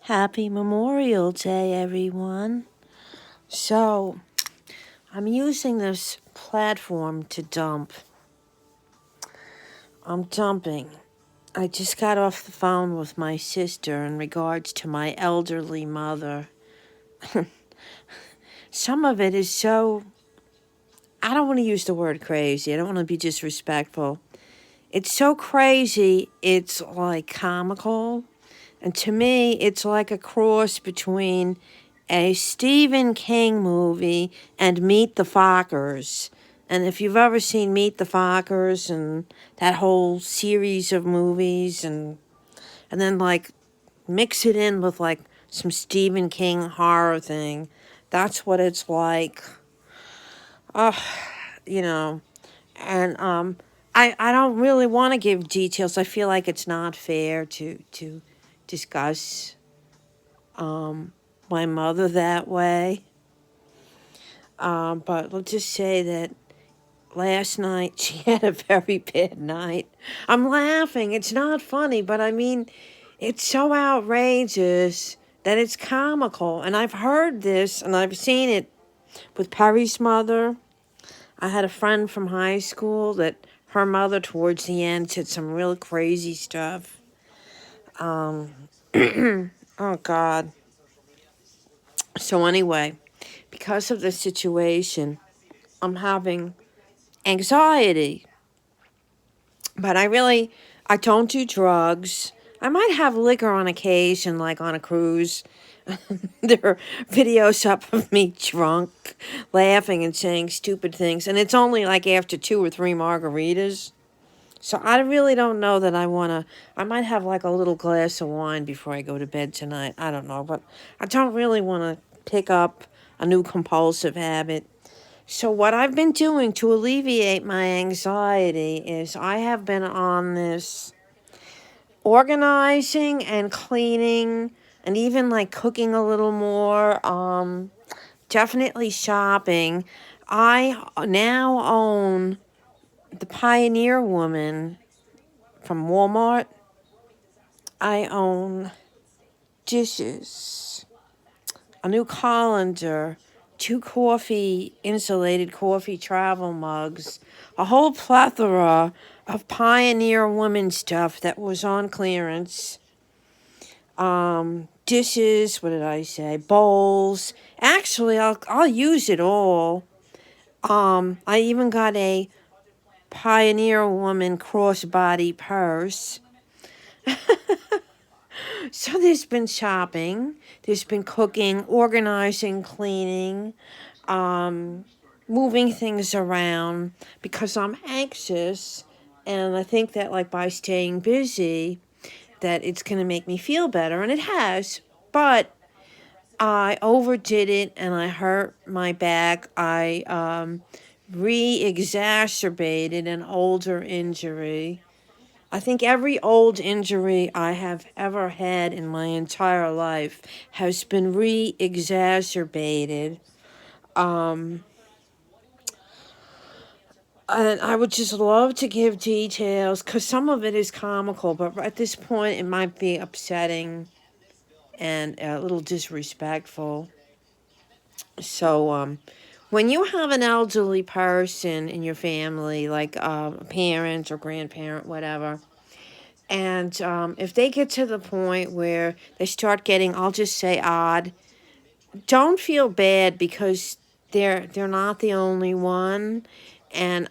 Happy Memorial Day, everyone. So, I'm using this platform to dump. I'm dumping. I just got off the phone with my sister in regards to my elderly mother. Some of it is so, I don't want to use the word crazy. I don't want to be disrespectful. It's so crazy, it's like comical. And to me, it's like a cross between a Stephen King movie and Meet the Fockers. And if you've ever seen Meet the Fockers and that whole series of movies and then like mix it in with like some Stephen King horror thing, that's what it's like. Uh, you know, and I don't really want to give details. I feel like it's not fair to discuss my mother that way. But let's just say that last night she had a very bad night. I'm laughing. It's not funny, but I mean, it's so outrageous that it's comical. And I've heard this and I've seen it with Perry's mother. I had a friend from high school that her mother towards the end said some real crazy stuff. Oh God. So anyway, because of the situation, I'm having anxiety. But I don't do drugs. I might have liquor on occasion, like on a cruise. There are videos up of me drunk, laughing and saying stupid things. And it's only like after 2 or 3 margaritas. So I really don't know that I might have like a little glass of wine before I go to bed tonight. I don't know. But I don't really want to pick up a new compulsive habit. So what I've been doing to alleviate my anxiety is I have been on this organizing and cleaning and even like cooking a little more, definitely shopping. I now own the Pioneer Woman from Walmart. I own dishes, a new colander, 2 insulated coffee travel mugs, a whole plethora of Pioneer Woman stuff that was on clearance. Dishes, what did I say? Bowls. Actually, I'll use it all. I even got a Pioneer Woman crossbody purse. So there's been shopping, there's been cooking, organizing, cleaning, moving things around because I'm anxious, and I think that like by staying busy that it's going to make me feel better, and it has, but I overdid it and I hurt my back. I re-exacerbated an older injury. I think every old injury I have ever had in my entire life has been re-exacerbated. And I would just love to give details because some of it is comical, but at this point it might be upsetting and a little disrespectful. So, when you have an elderly person in your family, like a parent or grandparent, whatever, and if they get to the point where they start getting, I'll just say odd, don't feel bad because they're not the only one. And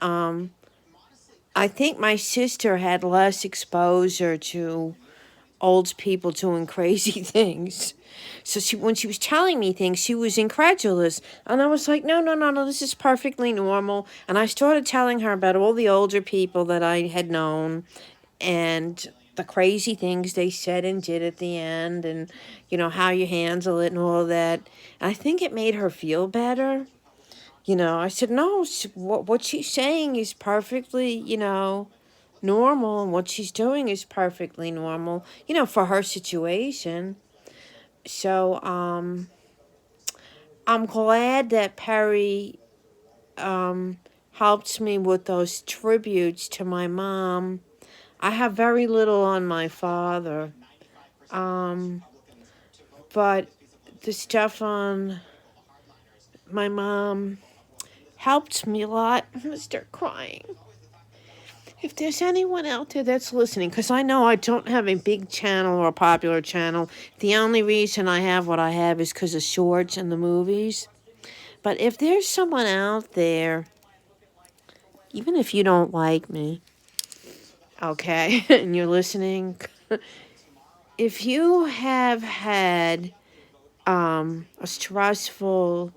I think my sister had less exposure to old people doing crazy things. So when she was telling me things, she was incredulous. And I was like, no, no, no, no, this is perfectly normal. And I started telling her about all the older people that I had known and the crazy things they said and did at the end and, how you handle it and all of that. And I think it made her feel better. I said, no, what she's saying is perfectly, normal, and what she's doing is perfectly normal, for her situation. So, I'm glad that Perry, helped me with those tributes to my mom. I have very little on my father. Um, But the stuff on my mom helped me a lot. I'm going to start crying. If there's anyone out there that's listening, because I know I don't have a big channel or a popular channel. The only reason I have what I have is because of shorts and the movies. But if there's someone out there, even if you don't like me, okay, and you're listening, if you have had a stressful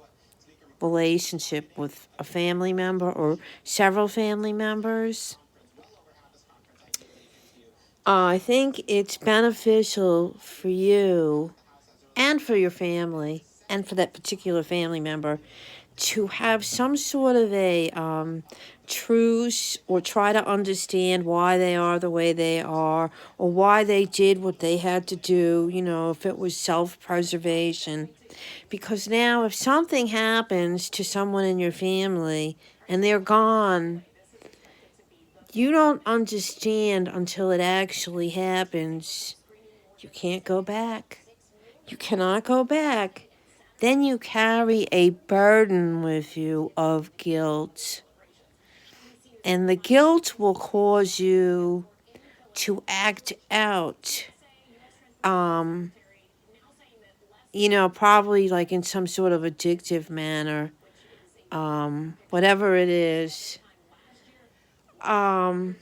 relationship with a family member or several family members, I think it's beneficial for you and for your family and for that particular family member to have some sort of a truce or try to understand why they are the way they are or why they did what they had to do, if it was self-preservation. Because now if something happens to someone in your family and they're gone, you don't understand until it actually happens. You can't go back. You cannot go back. Then you carry a burden with you of guilt. And the guilt will cause you to act out, probably like in some sort of addictive manner, whatever it is. For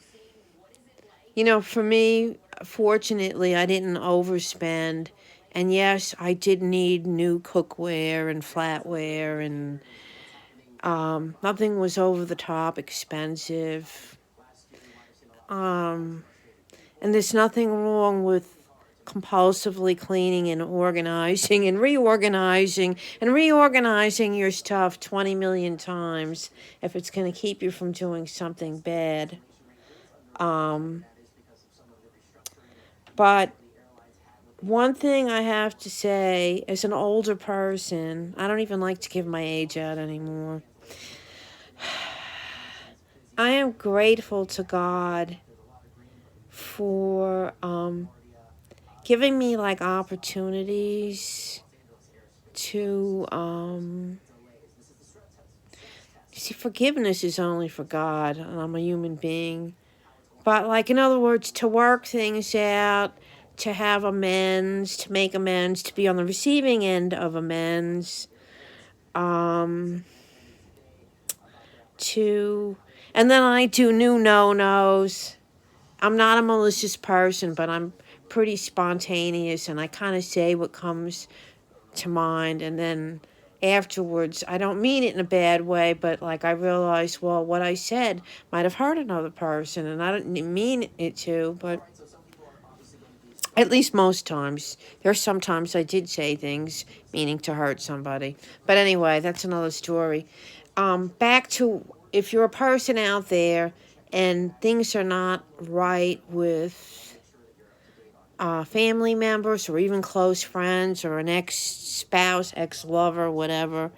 me, fortunately, I didn't overspend. And yes, I did need new cookware and flatware, and nothing was over the top expensive. And there's nothing wrong with compulsively cleaning and organizing and reorganizing your stuff 20 million times if it's going to keep you from doing something bad. But one thing I have to say, as an older person, I don't even like to give my age out anymore. I am grateful to God for giving me like opportunities to see, forgiveness is only for God, and I'm a human being. But like, in other words, to work things out, to have amends, to make amends, to be on the receiving end of amends, and then I do new no-nos. I'm not a malicious person, but I'm pretty spontaneous, and I kind of say what comes to mind, and then afterwards, I don't mean it in a bad way, but like I realize, well, what I said might have hurt another person, and I didn't mean it to, but at least most times. There's sometimes I did say things meaning to hurt somebody. But anyway, that's another story. Back to, if you're a person out there and things are not right with family members or even close friends or an ex-spouse, ex-lover, whatever,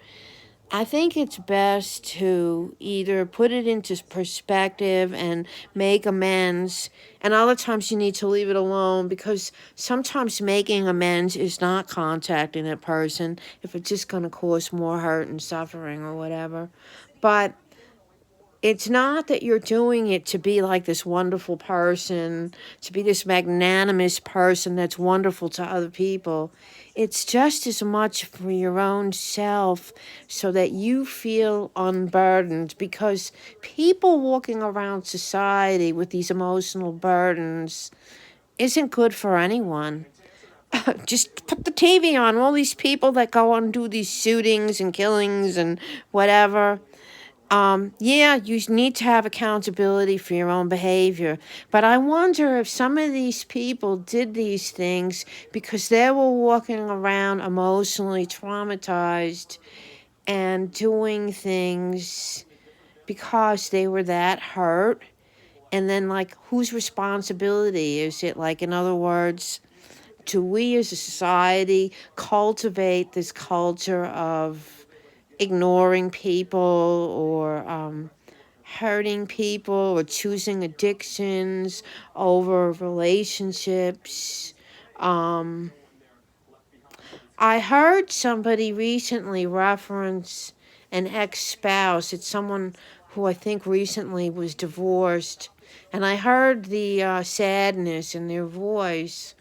I think it's best to either put it into perspective and make amends, and other times you need to leave it alone, because sometimes making amends is not contacting that person if it's just going to cause more hurt and suffering or whatever. But it's not that you're doing it to be like this wonderful person, to be this magnanimous person that's wonderful to other people. It's just as much for your own self so that you feel unburdened, because people walking around society with these emotional burdens isn't good for anyone. Just put the TV on, all these people that go and do these shootings and killings and whatever. Yeah, you need to have accountability for your own behavior. But I wonder if some of these people did these things because they were walking around emotionally traumatized and doing things because they were that hurt. And then, like, whose responsibility is it? Like, in other words, do we as a society cultivate this culture of ignoring people or hurting people or choosing addictions over relationships? I heard somebody recently reference an ex-spouse. It's someone who I think recently was divorced. And I heard the sadness in their voice.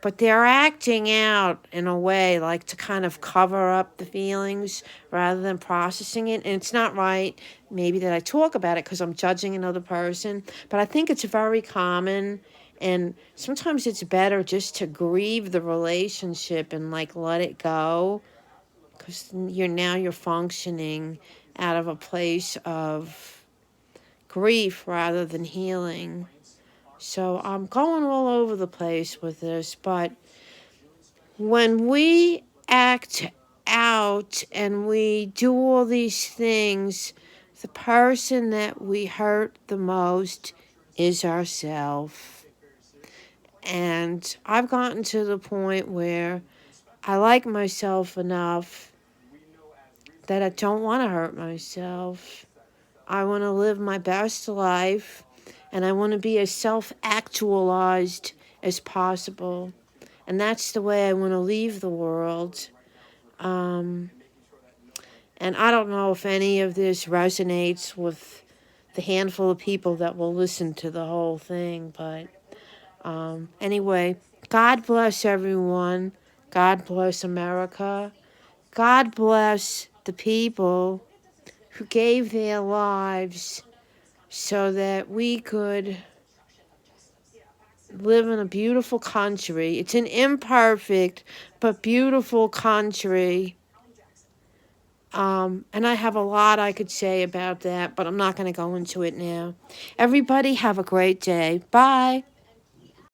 But they're acting out in a way like to kind of cover up the feelings rather than processing it. And it's not right, maybe, that I talk about it because I'm judging another person. But I think it's very common. And sometimes it's better just to grieve the relationship and like let it go, because you're functioning out of a place of grief rather than healing. So I'm going all over the place with this, but when we act out and we do all these things, the person that we hurt the most is ourselves. And I've gotten to the point where I like myself enough that I don't want to hurt myself. I want to live my best life, and I want to be as self-actualized as possible. And that's the way I want to leave the world. Um, and I don't know if any of this resonates with the handful of people that will listen to the whole thing. But anyway, God bless everyone. God bless America. God bless the people who gave their lives so that we could live in a beautiful country. It's an imperfect but beautiful country. And I have a lot I could say about that, but I'm not going to go into it now. Everybody have a great day. Bye.